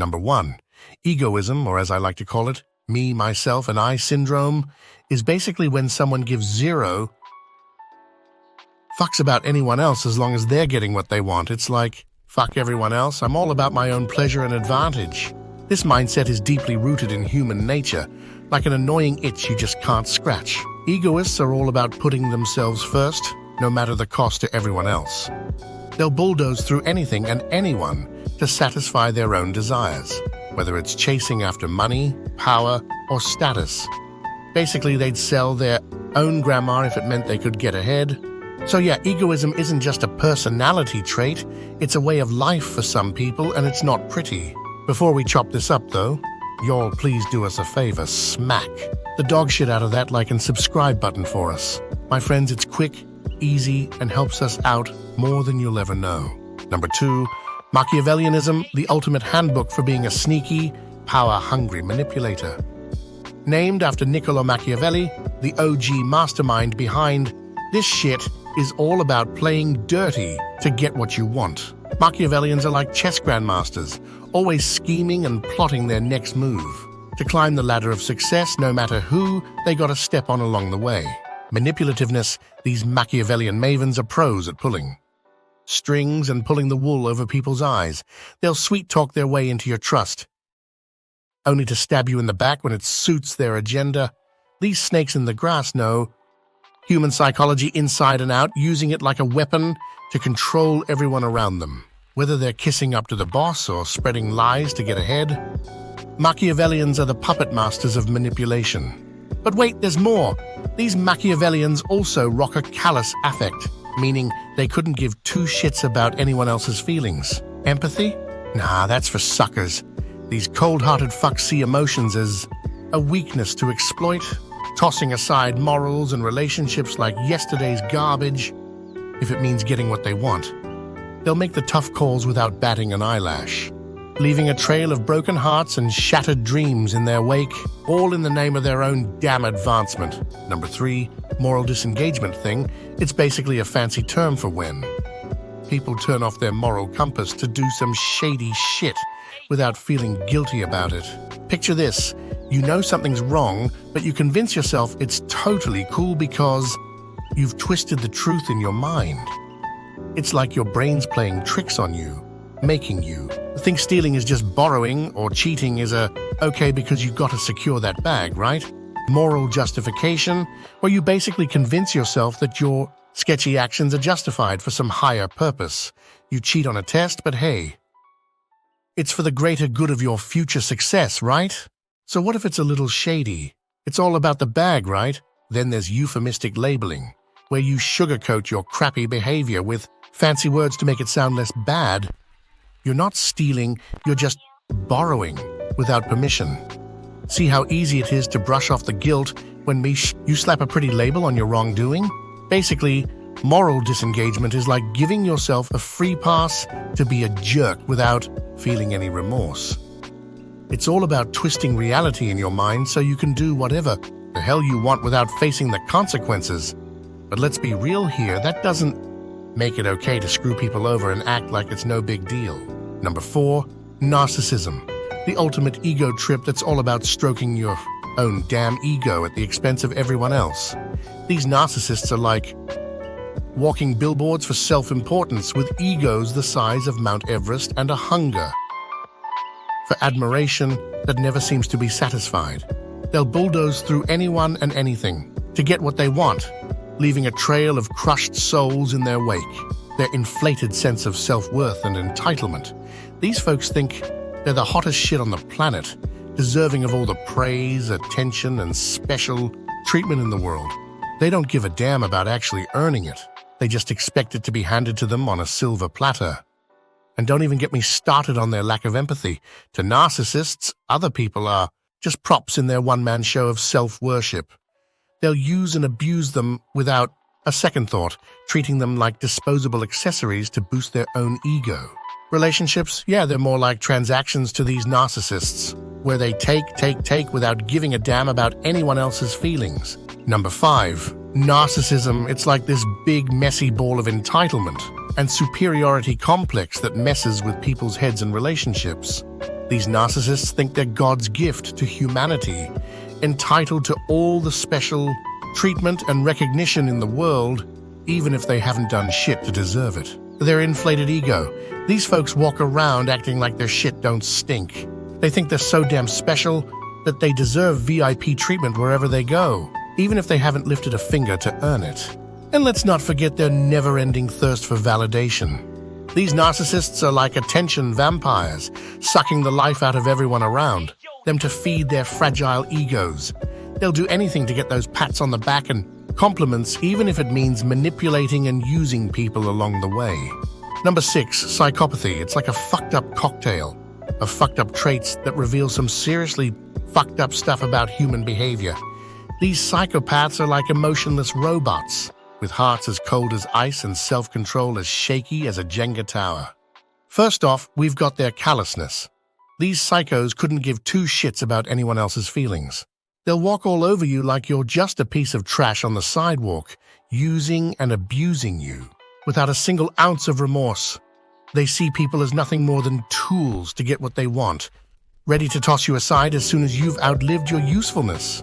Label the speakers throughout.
Speaker 1: Number 1. Egoism, or as I like to call it, me, myself, and I syndrome, is basically when someone gives zero fucks about anyone else as long as they're getting what they want. It's like, fuck everyone else, I'm all about my own pleasure and advantage. This mindset is deeply rooted in human nature, like an annoying itch you just can't scratch. Egoists are all about putting themselves first, no matter the cost to everyone else. They'll bulldoze through anything and anyone to satisfy their own desires, whether it's chasing after money, power, or status. Basically, they'd sell their own grandma if it meant they could get ahead. So yeah, egoism isn't just a personality trait, it's a way of life for some people, and it's not pretty. Before we chop this up though, y'all please do us a favor, smack the dog shit out of that like and subscribe button for us. My friends, it's quick, easy, and helps us out more than you'll ever know. Number 2, Machiavellianism, the ultimate handbook for being a sneaky, power-hungry manipulator. Named after Niccolo Machiavelli, the OG mastermind behind this shit is all about playing dirty to get what you want. Machiavellians are like chess grandmasters, always scheming and plotting their next move. To climb the ladder of success, no matter who they gotta step on along the way. Manipulativeness, these Machiavellian mavens are pros at pulling strings and pulling the wool over people's eyes. They'll sweet-talk their way into your trust, only to stab you in the back when it suits their agenda. These snakes in the grass know human psychology inside and out, using it like a weapon to control everyone around them. Whether they're kissing up to the boss or spreading lies to get ahead, Machiavellians are the puppet masters of manipulation. But wait, there's more. These Machiavellians also rock a callous affect, meaning they couldn't give two shits about anyone else's feelings. Empathy? Nah, that's for suckers. These cold-hearted fucks see emotions as a weakness to exploit, tossing aside morals and relationships like yesterday's garbage if it means getting what they want. They'll make the tough calls without batting an eyelash, leaving a trail of broken hearts and shattered dreams in their wake, all in the name of their own damn advancement. Number 3, moral disengagement thing. It's basically a fancy term for when people turn off their moral compass to do some shady shit without feeling guilty about it. Picture this. You know something's wrong, but you convince yourself it's totally cool because you've twisted the truth in your mind. It's like your brain's playing tricks on you, making you think stealing is just borrowing or cheating is okay because you gotta secure that bag, right? Moral justification, where you basically convince yourself that your sketchy actions are justified for some higher purpose. You cheat on a test, but hey, it's for the greater good of your future success, right? So what if it's a little shady? It's all about the bag, right? Then there's euphemistic labeling, where you sugarcoat your crappy behavior with fancy words to make it sound less bad. You're not stealing, you're just borrowing without permission. See how easy it is to brush off the guilt when you slap a pretty label on your wrongdoing? Basically, moral disengagement is like giving yourself a free pass to be a jerk without feeling any remorse. It's all about twisting reality in your mind so you can do whatever the hell you want without facing the consequences. But let's be real here, that doesn't make it okay to screw people over and act like it's no big deal. Number 4, narcissism. The ultimate ego trip that's all about stroking your own damn ego at the expense of everyone else. These narcissists are like walking billboards for self-importance with egos the size of Mount Everest and a hunger for admiration that never seems to be satisfied. They'll bulldoze through anyone and anything to get what they want, leaving a trail of crushed souls in their wake. Their inflated sense of self-worth and entitlement. These folks think they're the hottest shit on the planet, deserving of all the praise, attention, and special treatment in the world. They don't give a damn about actually earning it. They just expect it to be handed to them on a silver platter. And don't even get me started on their lack of empathy. To narcissists, other people are just props in their one-man show of self-worship. They'll use and abuse them without a second thought, treating them like disposable accessories to boost their own ego. Relationships, yeah, they're more like transactions to these narcissists, where they take without giving a damn about anyone else's feelings. Number 5, narcissism. It's like this big, messy ball of entitlement and superiority complex that messes with people's heads and relationships. These narcissists think they're God's gift to humanity, entitled to all the special treatment and recognition in the world, even if they haven't done shit to deserve it. Their inflated ego. These folks walk around acting like their shit don't stink. They think they're so damn special that they deserve VIP treatment wherever they go, even if they haven't lifted a finger to earn it. And let's not forget their never-ending thirst for validation. These narcissists are like attention vampires, sucking the life out of everyone around them to feed their fragile egos. They'll do anything to get those pats on the back and compliments, even if it means manipulating and using people along the way. Number 6, psychopathy. It's like a fucked up cocktail of fucked up traits that reveal some seriously fucked up stuff about human behavior. These psychopaths are like emotionless robots, with hearts as cold as ice and self-control as shaky as a Jenga tower. First off, we've got their callousness. These psychos couldn't give two shits about anyone else's feelings. They'll walk all over you like you're just a piece of trash on the sidewalk, using and abusing you, without a single ounce of remorse. They see people as nothing more than tools to get what they want, ready to toss you aside as soon as you've outlived your usefulness.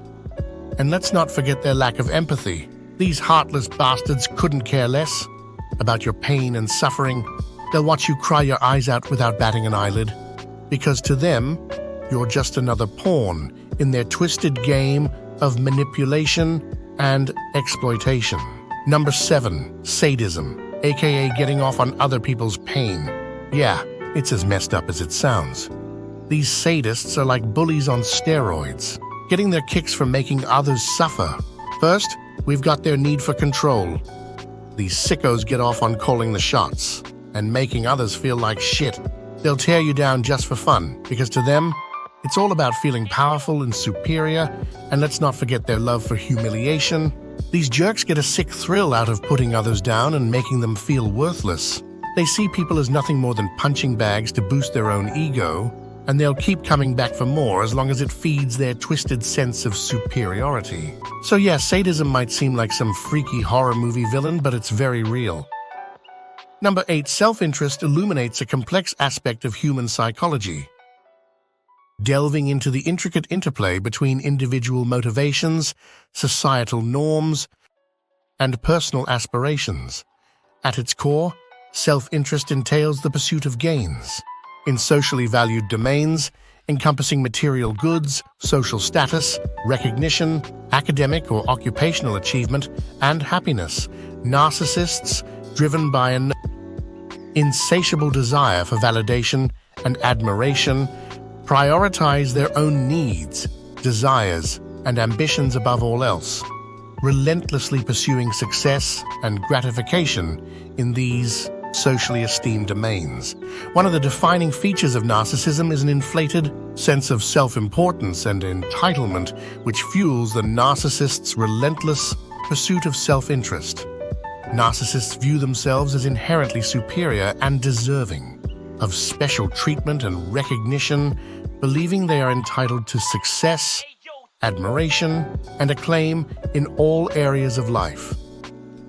Speaker 1: And let's not forget their lack of empathy. These heartless bastards couldn't care less about your pain and suffering. They'll watch you cry your eyes out without batting an eyelid, because to them, you're just another pawn in their twisted game of manipulation and exploitation. Number 7, sadism, aka getting off on other people's pain. Yeah, it's as messed up as it sounds. These sadists are like bullies on steroids, getting their kicks from making others suffer. First, we've got their need for control. These sickos get off on calling the shots and making others feel like shit. They'll tear you down just for fun, because to them, it's all about feeling powerful and superior, and let's not forget their love for humiliation. These jerks get a sick thrill out of putting others down and making them feel worthless. They see people as nothing more than punching bags to boost their own ego, and they'll keep coming back for more as long as it feeds their twisted sense of superiority. So yeah, sadism might seem like some freaky horror movie villain, but it's very real. Number 8, self-interest illuminates a complex aspect of human psychology, delving into the intricate interplay between individual motivations, societal norms, and personal aspirations. At its core, self-interest entails the pursuit of gains in socially valued domains, encompassing material goods, social status, recognition, academic or occupational achievement, and happiness. Narcissists, driven by an insatiable desire for validation and admiration, prioritize their own needs, desires, and ambitions above all else, relentlessly pursuing success and gratification in these socially esteemed domains. One of the defining features of narcissism is an inflated sense of self-importance and entitlement, which fuels the narcissist's relentless pursuit of self-interest. Narcissists view themselves as inherently superior and deserving of special treatment and recognition, believing they are entitled to success, admiration, and acclaim in all areas of life.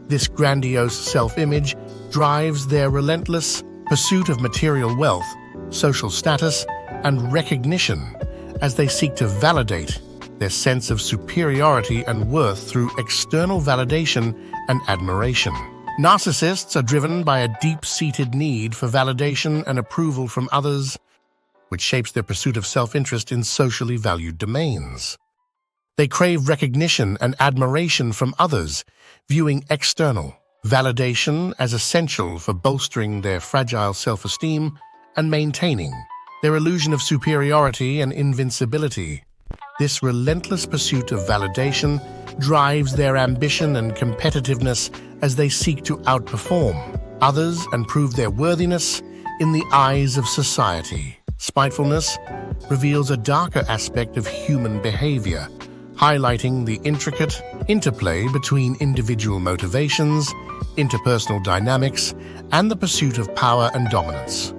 Speaker 1: This grandiose self-image drives their relentless pursuit of material wealth, social status, and recognition as they seek to validate their sense of superiority and worth through external validation and admiration. Narcissists are driven by a deep-seated need for validation and approval from others, which shapes their pursuit of self-interest in socially valued domains. They crave recognition and admiration from others, viewing external validation as essential for bolstering their fragile self-esteem and maintaining their illusion of superiority and invincibility. This relentless pursuit of validation drives their ambition and competitiveness as they seek to outperform others and prove their worthiness in the eyes of society. Spitefulness reveals a darker aspect of human behavior, highlighting the intricate interplay between individual motivations, interpersonal dynamics, and the pursuit of power and dominance.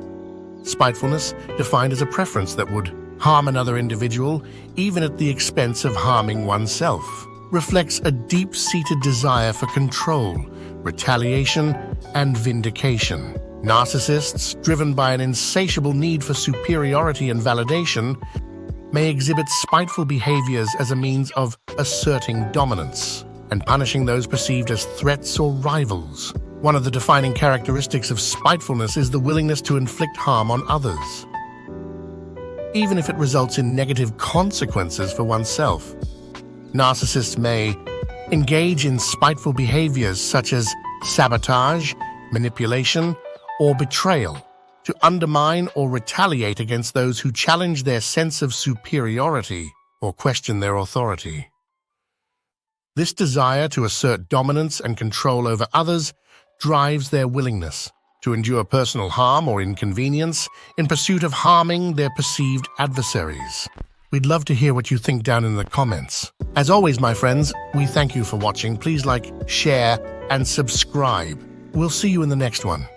Speaker 1: Spitefulness, defined as a preference that would harm another individual, even at the expense of harming oneself, reflects a deep-seated desire for control, retaliation, and vindication. Narcissists, driven by an insatiable need for superiority and validation, may exhibit spiteful behaviors as a means of asserting dominance and punishing those perceived as threats or rivals. One of the defining characteristics of spitefulness is the willingness to inflict harm on others, even if it results in negative consequences for oneself. Narcissists may engage in spiteful behaviors such as sabotage, manipulation, or betrayal to undermine or retaliate against those who challenge their sense of superiority or question their authority. This desire to assert dominance and control over others drives their willingness to endure personal harm or inconvenience in pursuit of harming their perceived adversaries. We'd love to hear what you think down in the comments. As always, my friends, we thank you for watching. Please like, share, and subscribe. We'll see you in the next one.